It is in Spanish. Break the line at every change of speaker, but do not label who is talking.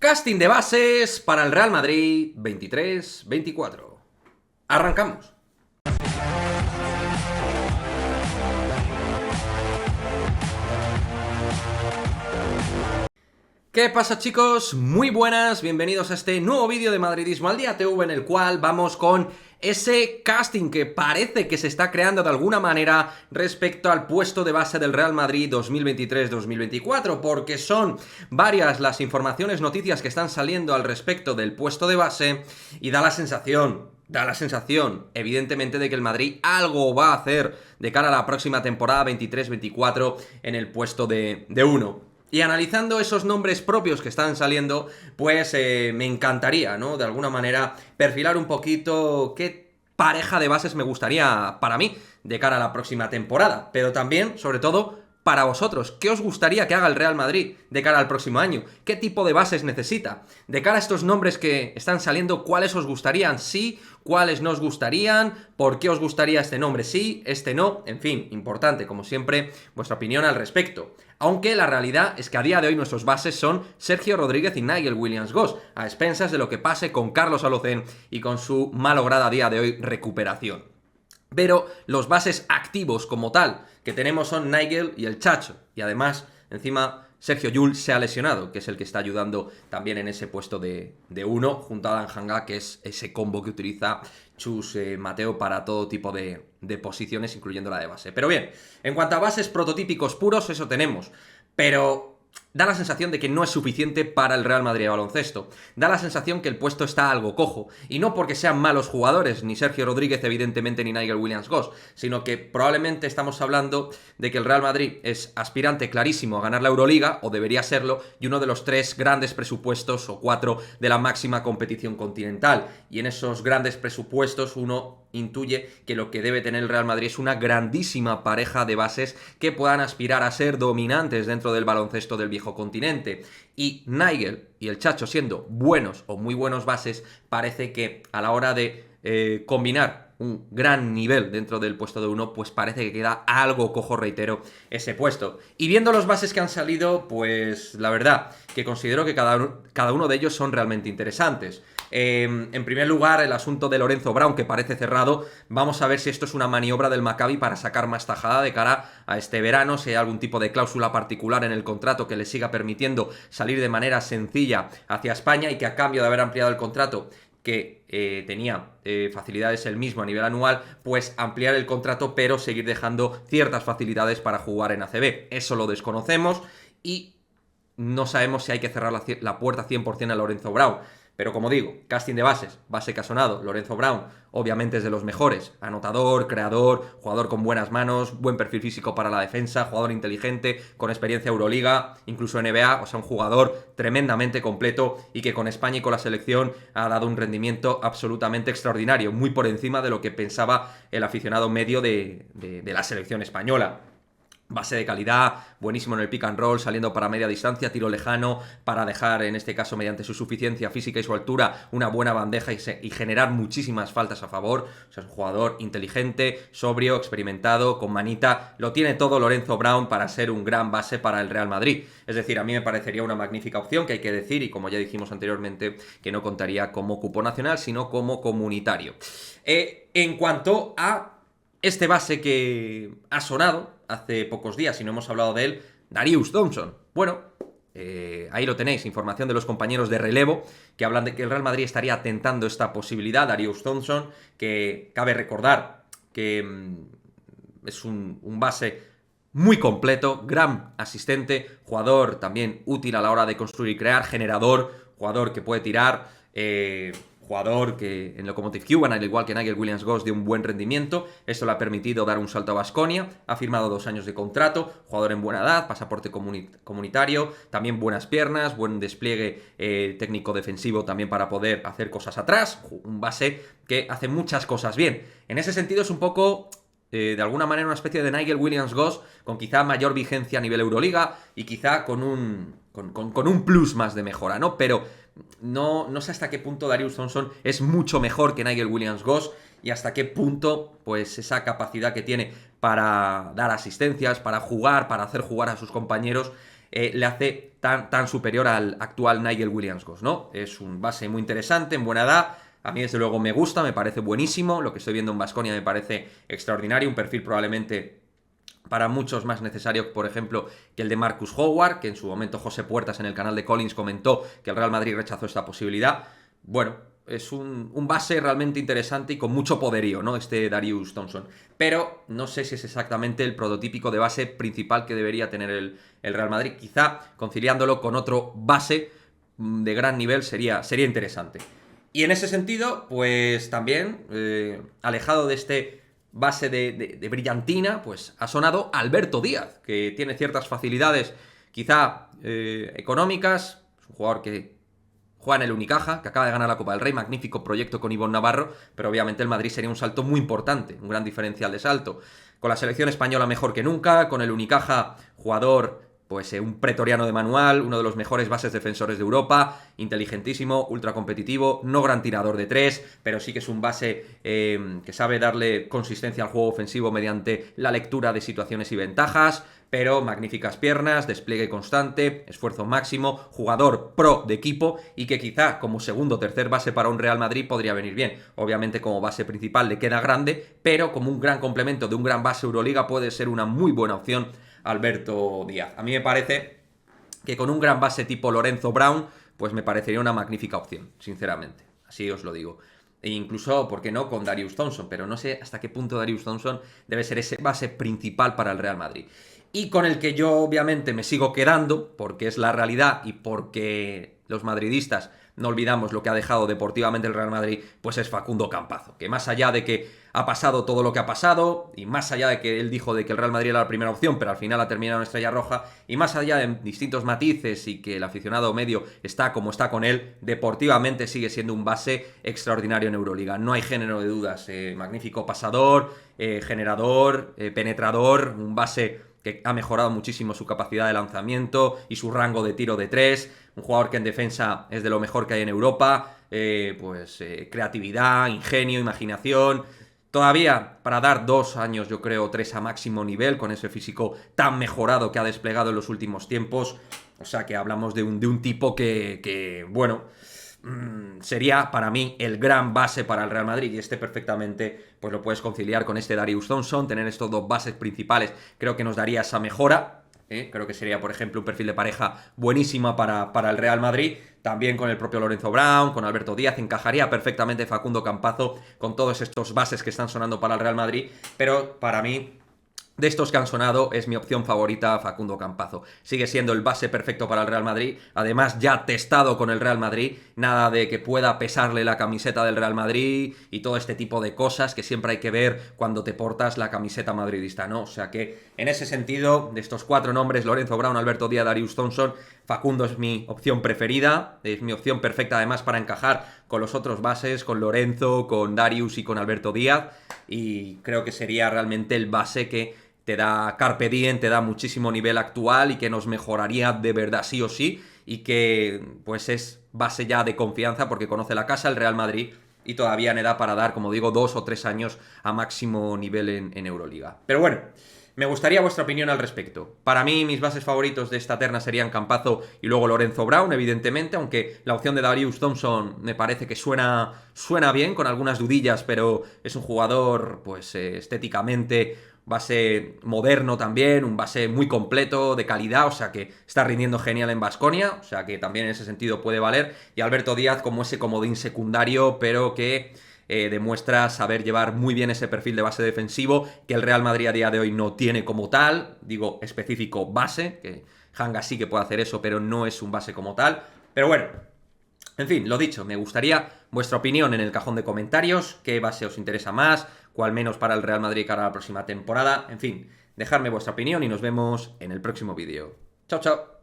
Casting de bases para el Real Madrid 23-24. Arrancamos. ¿Qué pasa, chicos? Muy buenas, bienvenidos a este nuevo vídeo de Madridismo al Día TV, en el cual vamos con ese casting que parece que se está creando de alguna manera respecto al puesto de base del Real Madrid 2023-2024, porque son varias las informaciones, noticias que están saliendo al respecto del puesto de base y da la sensación, evidentemente, de que el Madrid algo va a hacer de cara a la próxima temporada 23-24 en el puesto de uno. Y analizando esos nombres propios que están saliendo, pues me encantaría, ¿no? De alguna manera, perfilar un poquito qué pareja de bases me gustaría para mí de cara a la próxima temporada. Pero también, sobre todo, para vosotros, ¿qué os gustaría que haga el Real Madrid de cara al próximo año? ¿Qué tipo de bases necesita? De cara a estos nombres que están saliendo, ¿cuáles os gustarían? Sí, ¿cuáles no os gustarían? ¿Por qué os gustaría este nombre sí, este no? En fin, importante, como siempre, vuestra opinión al respecto. Aunque la realidad es que a día de hoy nuestros bases son Sergio Rodríguez y Nigel Williams-Goss, a expensas de lo que pase con Carlos Alocén y con su malograda a día de hoy recuperación. Pero los bases activos como tal que tenemos son Nigel y el Chacho. Y además, encima, Sergio Llull se ha lesionado, que es el que está ayudando también en ese puesto de uno, junto a Dan Hanga, que es ese combo que utiliza Chus Mateo para todo tipo de posiciones, incluyendo la de base. Pero bien, en cuanto a bases prototípicos puros, eso tenemos. Pero da la sensación de que no es suficiente para el Real Madrid de baloncesto. Da la sensación que el puesto está algo cojo. Y no porque sean malos jugadores, ni Sergio Rodríguez, evidentemente, ni Nigel Williams-Goss, sino que probablemente estamos hablando de que el Real Madrid es aspirante clarísimo a ganar la Euroliga, o debería serlo, y uno de los 3 grandes presupuestos, o 4, de la máxima competición continental. Y en esos grandes presupuestos uno intuye que lo que debe tener el Real Madrid es una grandísima pareja de bases que puedan aspirar a ser dominantes dentro del baloncesto del viejo continente. Y Nigel y el Chacho, siendo buenos o muy buenos bases, parece que a la hora de combinar un gran nivel dentro del puesto de uno, pues parece que queda algo cojo, reitero, ese puesto. Y viendo los bases que han salido, pues la verdad que considero que cada uno de ellos son realmente interesantes. En primer lugar, el asunto de Lorenzo Brown, que parece cerrado. Vamos a ver si esto es una maniobra del Maccabi para sacar más tajada de cara a este verano, si hay algún tipo de cláusula particular en el contrato que le siga permitiendo salir de manera sencilla hacia España y que a cambio de haber ampliado el contrato que tenía facilidades el mismo a nivel anual, pues ampliar el contrato pero seguir dejando ciertas facilidades para jugar en ACB. Eso lo desconocemos y no sabemos si hay que cerrar la puerta 100% a Lorenzo Brown. Pero como digo, casting de bases, base que ha sonado, Lorenzo Brown, obviamente es de los mejores. Anotador, creador, jugador con buenas manos, buen perfil físico para la defensa, jugador inteligente, con experiencia Euroliga, incluso NBA, o sea, un jugador tremendamente completo y que con España y con la selección ha dado un rendimiento absolutamente extraordinario, muy por encima de lo que pensaba el aficionado medio de la selección española. Base de calidad, buenísimo en el pick and roll, saliendo para media distancia, tiro lejano, para dejar, en este caso, mediante su suficiencia física y su altura, una buena bandeja y generar muchísimas faltas a favor. O sea, es un jugador inteligente, sobrio, experimentado, con manita. Lo tiene todo Lorenzo Brown para ser un gran base para el Real Madrid. Es decir, a mí me parecería una magnífica opción, que hay que decir, y como ya dijimos anteriormente, que no contaría como cupo nacional, sino como comunitario. En cuanto a este base que ha sonado hace pocos días y no hemos hablado de él, Darius Thompson. Bueno, ahí lo tenéis, información de los compañeros de relevo que hablan de que el Real Madrid estaría tentando esta posibilidad. Darius Thompson, que cabe recordar que es un base muy completo, gran asistente, jugador también útil a la hora de construir y crear, generador, jugador que puede tirar, jugador que en Lokomotiv Cuban, al igual que Nigel Williams-Goss, dio un buen rendimiento. Esto le ha permitido dar un salto a Baskonia. Ha firmado 2 años de contrato, jugador en buena edad, pasaporte comunitario, también buenas piernas, buen despliegue técnico defensivo también para poder hacer cosas atrás. Un base que hace muchas cosas bien. En ese sentido es un poco de alguna manera una especie de Nigel Williams-Goss con quizá mayor vigencia a nivel Euroliga y quizá con un plus más de mejora, ¿no? Pero no sé hasta qué punto Darius Thompson es mucho mejor que Nigel Williams-Goss y hasta qué punto, pues, esa capacidad que tiene para dar asistencias, para jugar, para hacer jugar a sus compañeros, le hace tan superior al actual Nigel Williams-Goss, ¿no? Es un base muy interesante, en buena edad. A mí, desde luego, me gusta, me parece buenísimo. Lo que estoy viendo en Baskonia me parece extraordinario. Un perfil probablemente para muchos más necesario, por ejemplo, que el de Marcus Howard, que en su momento José Puertas en el canal de Collins comentó que el Real Madrid rechazó esta posibilidad. Bueno, es un base realmente interesante y con mucho poderío, ¿no? Este Darius Thompson. Pero no sé si es exactamente el prototípico de base principal que debería tener el Real Madrid. Quizá conciliándolo con otro base de gran nivel sería interesante. Y en ese sentido, pues también, alejado de este base de brillantina, pues ha sonado Alberto Díaz, que tiene ciertas facilidades, quizá económicas. Es un jugador que juega en el Unicaja, que acaba de ganar la Copa del Rey, magnífico proyecto con Ivonne Navarro, pero obviamente el Madrid sería un salto muy importante, un gran diferencial de salto. Con la selección española mejor que nunca, con el Unicaja, jugador pues un pretoriano de manual, uno de los mejores bases defensores de Europa, inteligentísimo, ultra competitivo, no gran tirador de tres, pero sí que es un base que sabe darle consistencia al juego ofensivo mediante la lectura de situaciones y ventajas, pero magníficas piernas, despliegue constante, esfuerzo máximo, jugador pro de equipo y que quizá como segundo o tercer base para un Real Madrid podría venir bien. Obviamente como base principal le queda grande, pero como un gran complemento de un gran base Euroliga puede ser una muy buena opción Alberto Díaz. A mí me parece que con un gran base tipo Lorenzo Brown, pues me parecería una magnífica opción, sinceramente. Así os lo digo. E incluso, ¿por qué no?, con Darius Thompson, pero no sé hasta qué punto Darius Thompson debe ser ese base principal para el Real Madrid. Y con el que yo obviamente me sigo quedando, porque es la realidad y porque los madridistas no olvidamos lo que ha dejado deportivamente el Real Madrid, pues es Facundo Campazo, que más allá de que ha pasado todo lo que ha pasado, y más allá de que él dijo de que el Real Madrid era la primera opción, pero al final ha terminado en Estrella Roja, y más allá de distintos matices y que el aficionado medio está como está con él, deportivamente sigue siendo un base extraordinario en Euroliga. No hay género de dudas. Magnífico pasador, generador, penetrador, un base que ha mejorado muchísimo su capacidad de lanzamiento y su rango de tiro de tres, un jugador que en defensa es de lo mejor que hay en Europa, creatividad, ingenio, imaginación. Todavía para dar 2 años, yo creo, 3 a máximo nivel, con ese físico tan mejorado que ha desplegado en los últimos tiempos. O sea que hablamos de un tipo que bueno, sería para mí el gran base para el Real Madrid, y este perfectamente pues lo puedes conciliar con este Darius Thompson. Tener estos dos bases principales creo que nos daría esa mejora. Creo que sería, por ejemplo, un perfil de pareja buenísima para el Real Madrid. También con el propio Lorenzo Brown, con Alberto Díaz, encajaría perfectamente Facundo Campazo con todos estos bases que están sonando para el Real Madrid. Pero para mí, de estos que han sonado, es mi opción favorita Facundo Campazo. Sigue siendo el base perfecto para el Real Madrid. Además, ya testado con el Real Madrid. Nada de que pueda pesarle la camiseta del Real Madrid y todo este tipo de cosas que siempre hay que ver cuando te portas la camiseta madridista, ¿no? O sea que, en ese sentido, de estos 4 nombres, Lorenzo Brown, Alberto Díaz, Darius Thompson, Facundo es mi opción preferida. Es mi opción perfecta, además, para encajar con los otros bases, con Lorenzo, con Darius y con Alberto Díaz. Y creo que sería realmente el base que te da carpe diem, te da muchísimo nivel actual y que nos mejoraría de verdad sí o sí, y que pues es base ya de confianza porque conoce la casa, el Real Madrid, y todavía me da para dar, como digo, 2 o 3 años a máximo nivel en Euroliga. Pero bueno, me gustaría vuestra opinión al respecto. Para mí, mis bases favoritos de esta terna serían Campazo y luego Lorenzo Brown, evidentemente, aunque la opción de Darius Thompson me parece que suena bien, con algunas dudillas, pero es un jugador, pues, estéticamente base moderno también, un base muy completo, de calidad, o sea que está rindiendo genial en Baskonia, o sea que también en ese sentido puede valer. Y Alberto Díaz como ese comodín secundario, pero que demuestra saber llevar muy bien ese perfil de base defensivo, que el Real Madrid a día de hoy no tiene como tal, digo específico base, que Hanga sí que puede hacer eso, pero no es un base como tal. Pero bueno, en fin, lo dicho, me gustaría vuestra opinión en el cajón de comentarios, qué base os interesa más, cuál menos para el Real Madrid cara a la próxima temporada. En fin, dejadme vuestra opinión y nos vemos en el próximo vídeo. Chao, chao.